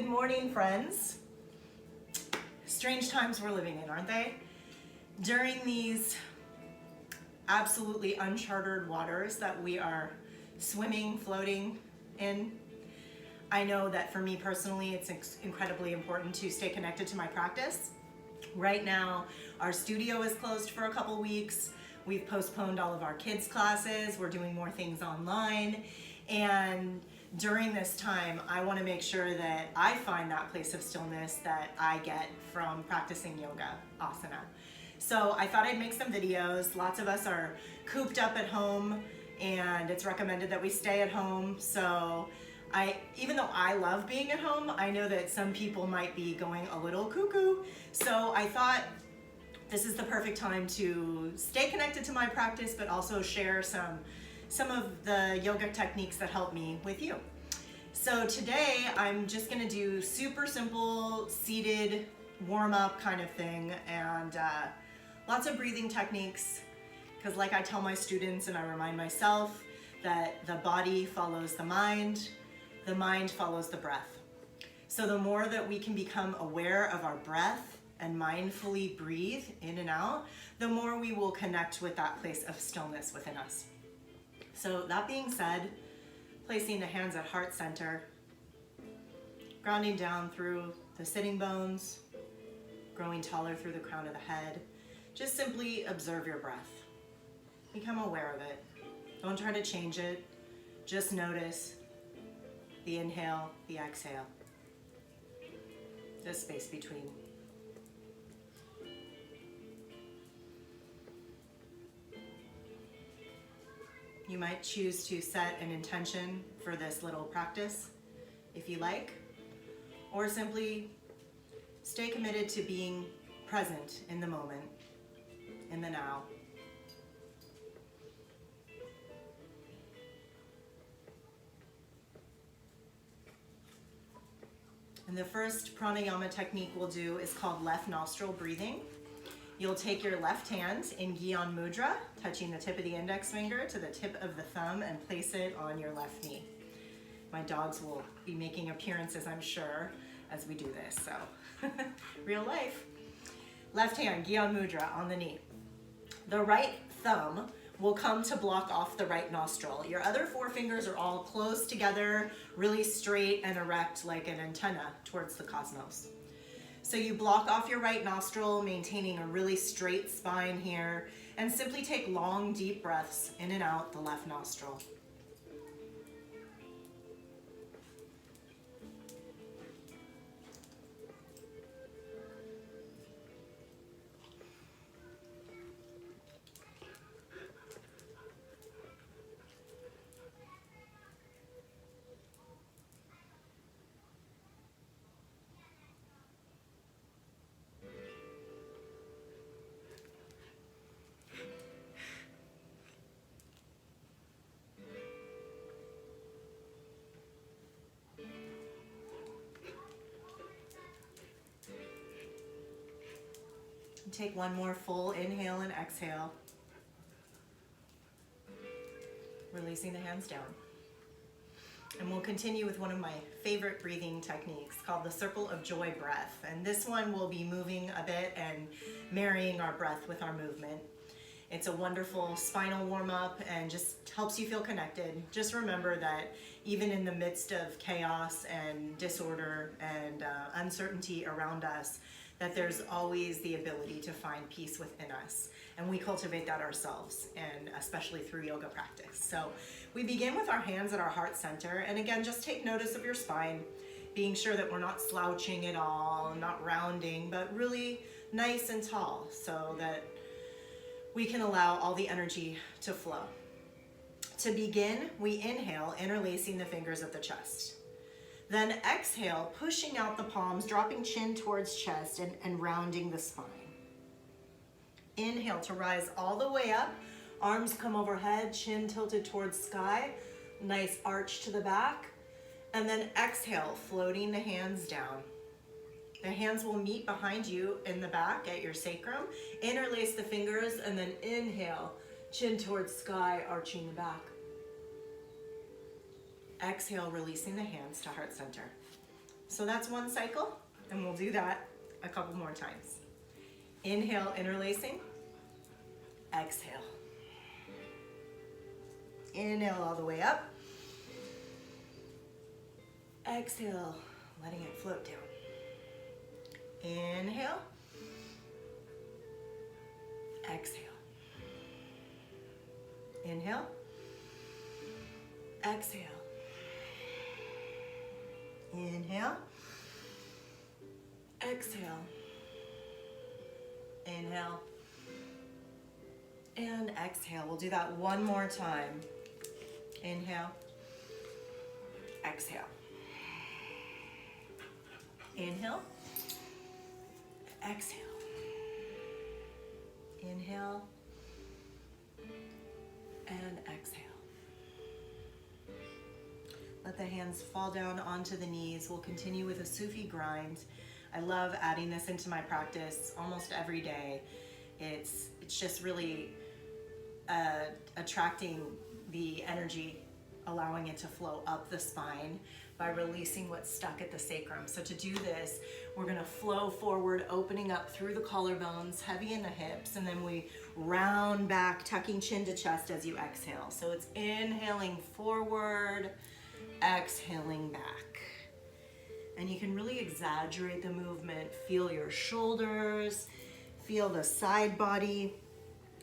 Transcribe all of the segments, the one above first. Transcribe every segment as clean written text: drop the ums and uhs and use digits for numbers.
Good morning, friends. Strange times we're living in, aren't they? During these absolutely uncharted waters that we are swimming, floating in, I know that for me personally, it's incredibly important to stay connected to my practice. Right now, our studio is closed for a couple weeks. We've postponed all of our kids' classes. We're doing more things online. And during this time, I want to make sure that I find that place of stillness that I get from practicing yoga, asana. So I thought I'd make some videos. Lots of us are cooped up at home, and it's recommended that we stay at home. So even though I love being at home, I know that some people might be going a little cuckoo. So I thought this is the perfect time to stay connected to my practice, but also share some of the yoga techniques that help me with you. So today I'm just gonna do super simple seated warm-up kind of thing, and lots of breathing techniques, because like I tell my students and I remind myself that the body follows the mind follows the breath. So the more that we can become aware of our breath and mindfully breathe in and out, the more we will connect with that place of stillness within us. So that being said, placing the hands at heart center, grounding down through the sitting bones, growing taller through the crown of the head. Just simply observe your breath. Become aware of it. Don't try to change it. Just notice the inhale, the exhale, the space between. You might choose to set an intention for this little practice if you like, or simply stay committed to being present in the moment, in the now. And the first pranayama technique we'll do is called left nostril breathing. You'll take your left hand in Gyan Mudra, touching the tip of the index finger to the tip of the thumb, and place it on your left knee. My dogs will be making appearances, I'm sure, as we do this, so real life. Left hand, Gyan Mudra, on the knee. The right thumb will come to block off the right nostril. Your other four fingers are all close together, really straight and erect like an antenna towards the cosmos. So you block off your right nostril, maintaining a really straight spine here, and simply take long, deep breaths in and out the left nostril. Take one more full inhale and exhale, releasing the hands down. And we'll continue with one of my favorite breathing techniques called the circle of joy breath. And this one will be moving a bit and marrying our breath with our movement. It's a wonderful spinal warm-up and just helps you feel connected. Just remember that even in the midst of chaos and disorder and uncertainty around us, that there's always the ability to find peace within us. And we cultivate that ourselves, and especially through yoga practice. So we begin with our hands at our heart center. And again, just take notice of your spine, being sure that we're not slouching at all, not rounding, but really nice and tall so that we can allow all the energy to flow. To begin, we inhale, interlacing the fingers of the chest. Then exhale, pushing out the palms, dropping chin towards chest and rounding the spine. Inhale to rise all the way up, arms come overhead, chin tilted towards sky, nice arch to the back. And then exhale, floating the hands down. The hands will meet behind you in the back at your sacrum. Interlace the fingers and then inhale, chin towards sky, arching the back. Exhale, releasing the hands to heart center. So that's one cycle, and we'll do that a couple more times. Inhale, interlacing. Exhale. Inhale all the way up. Exhale, letting it float down. Inhale. Exhale. Inhale. Exhale. Inhale. Exhale. Inhale. And exhale. We'll do that one more time. Inhale. Exhale. Inhale. Exhale. Inhale. And exhale. Let the hands fall down onto the knees. We'll continue with a Sufi grind. I love adding this into my practice almost every day. It's just really attracting the energy, allowing it to flow up the spine by releasing what's stuck at the sacrum. So to do this, we're gonna flow forward, opening up through the collarbones, heavy in the hips, and then we round back, tucking chin to chest as you exhale. So it's inhaling forward, exhaling back. And you can really exaggerate the movement. Feel your shoulders, feel the side body,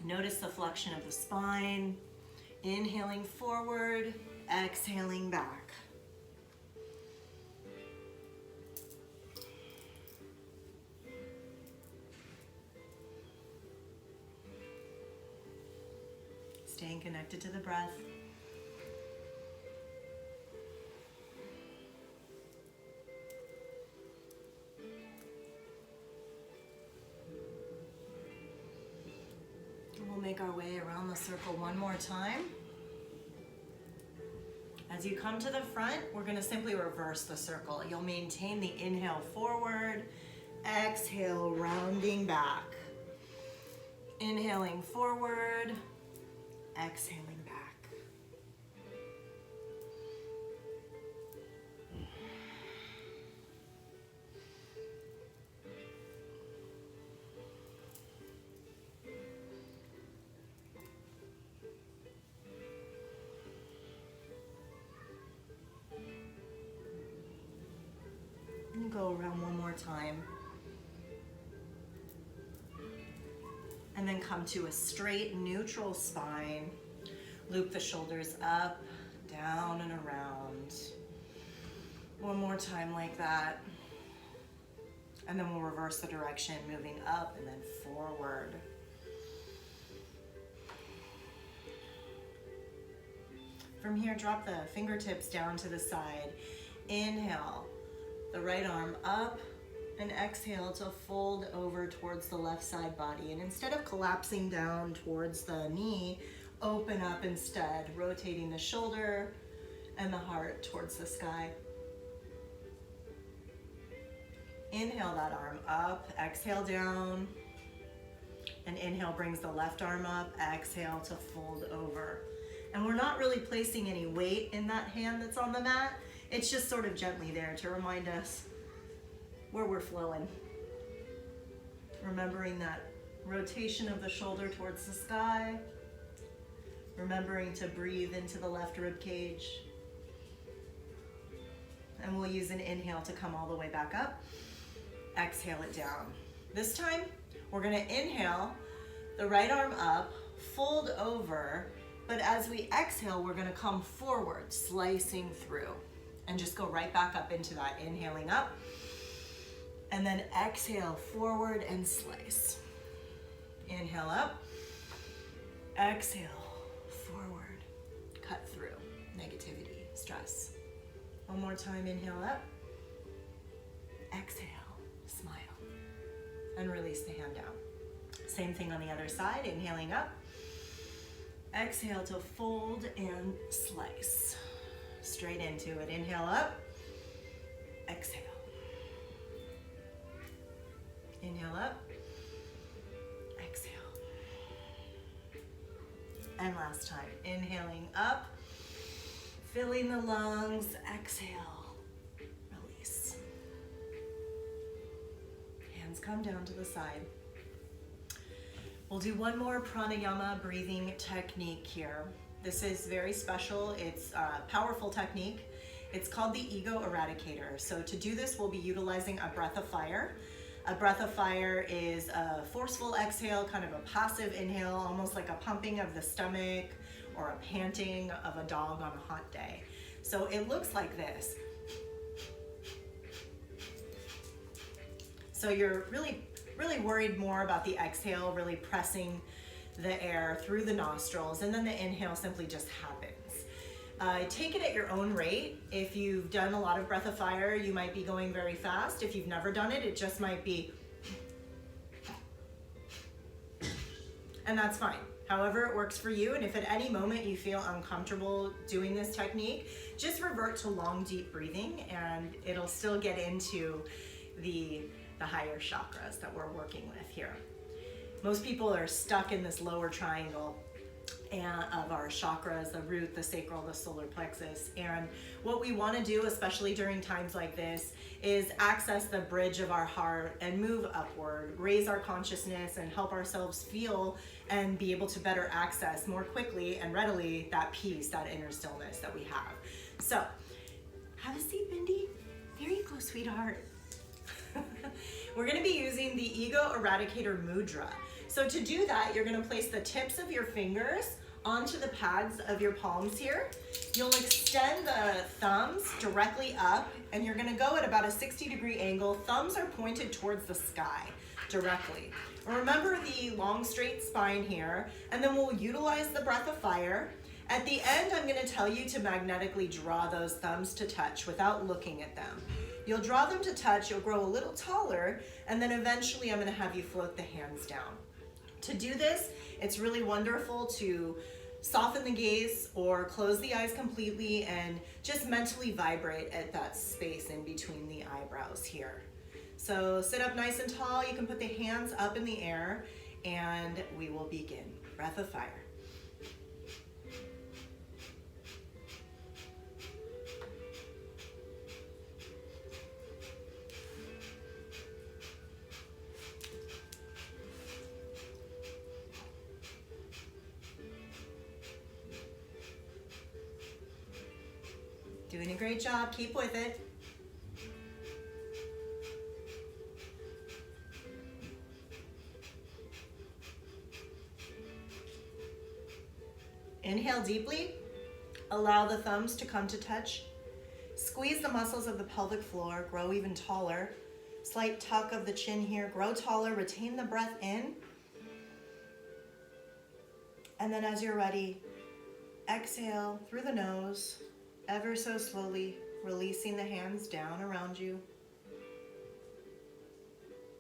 notice the flexion of the spine. Inhaling forward, exhaling back. Staying connected to the breath. We'll make our way around the circle one more time. As you come to the front, we're going to simply reverse the circle. You'll maintain the inhale forward, exhale, rounding back. Inhaling forward, exhaling back. And go around one more time. And then come to a straight, neutral spine. Loop the shoulders up, down, and around. One more time like that. And then we'll reverse the direction, moving up and then forward. From here, drop the fingertips down to the side. Inhale, the right arm up, and exhale to fold over towards the left side body. And instead of collapsing down towards the knee, open up instead, rotating the shoulder and the heart towards the sky. Inhale that arm up, exhale down, and inhale brings the left arm up, exhale to fold over. And we're not really placing any weight in that hand that's on the mat. It's just sort of gently there to remind us where we're flowing. Remembering that rotation of the shoulder towards the sky. Remembering to breathe into the left rib cage. And we'll use an inhale to come all the way back up. Exhale it down. This time, we're gonna inhale the right arm up, fold over, but as we exhale, we're gonna come forward, slicing through, and just go right back up into that, inhaling up, and then exhale forward and slice. Inhale up, exhale forward, cut through negativity, stress. One more time, inhale up, exhale, smile, and release the hand down. Same thing on the other side, inhaling up, exhale to fold and slice. Straight into it, inhale up, exhale. Inhale up, exhale. And last time, inhaling up, filling the lungs, exhale, release. come down to the side. We'll do one more pranayama breathing technique here. This is very special. It's a powerful technique. It's called the ego eradicator. So to do this, we'll be utilizing a breath of fire. A breath of fire is a forceful exhale, kind of a passive inhale, almost like a pumping of the stomach or a panting of a dog on a hot day. So it looks like this. So you're really worried more about the exhale, really pressing the air through the nostrils, and then the inhale simply just happens. Take it at your own rate. If you've done a lot of breath of fire, you might be going very fast. If you've never done it, it just might be, and that's fine. However it works for you, and if at any moment you feel uncomfortable doing this technique, just revert to long, deep breathing, and it'll still get into the higher chakras that we're working with here. Most people are stuck in this lower triangle of our chakras, the root, the sacral, the solar plexus. And what we want to do, especially during times like this, is access the bridge of our heart and move upward, raise our consciousness and help ourselves feel and be able to better access more quickly and readily that peace, that inner stillness that we have. So, have a seat, Bindi. There you go, sweetheart. We're going to be using the ego eradicator mudra. So to do that, you're going to place the tips of your fingers onto the pads of your palms here. You'll extend the thumbs directly up, and you're going to go at about a 60-degree angle. Thumbs are pointed towards the sky directly. Remember the long, straight spine here, and then we'll utilize the breath of fire. At the end, I'm going to tell you to magnetically draw those thumbs to touch without looking at them. You'll draw them to touch, you'll grow a little taller, and then eventually I'm going to have you float the hands down. To do this, it's really wonderful to soften the gaze or close the eyes completely and just mentally vibrate at that space in between the eyebrows here. So sit up nice and tall. You can put the hands up in the air, and we will begin. Breath of fire. Doing a great job, keep with it. Inhale deeply, allow the thumbs to come to touch. Squeeze the muscles of the pelvic floor, grow even taller. Slight tuck of the chin here, grow taller, retain the breath in. And then as you're ready, exhale through the nose. Ever so slowly, releasing the hands down around you,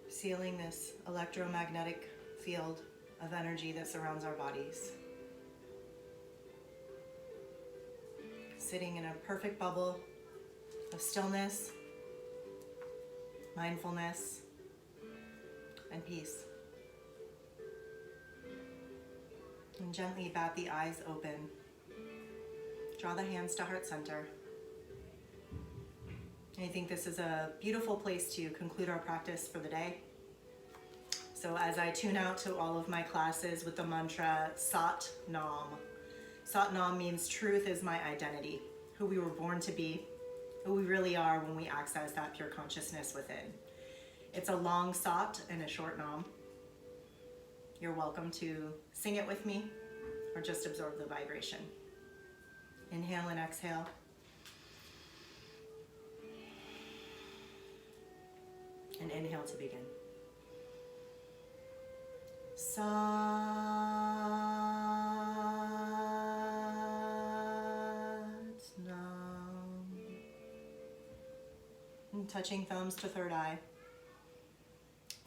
sealing this electromagnetic field of energy that surrounds our bodies. Sitting in a perfect bubble of stillness, mindfulness, and peace. And gently bat the eyes open. Draw the hands to heart center. I think this is a beautiful place to conclude our practice for the day. So as I tune out to all of my classes with the mantra Sat Nam. Sat Nam means truth is my identity, who we were born to be, who we really are when we access that pure consciousness within. It's a long Sat and a short Nam. You're welcome to sing it with me or just absorb the vibration. Inhale and exhale. And inhale to begin. Sat Nam. And touching thumbs to third eye.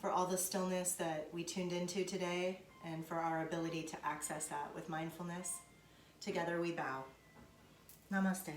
For all the stillness that we tuned into today and for our ability to access that with mindfulness, together we bow. Namaste.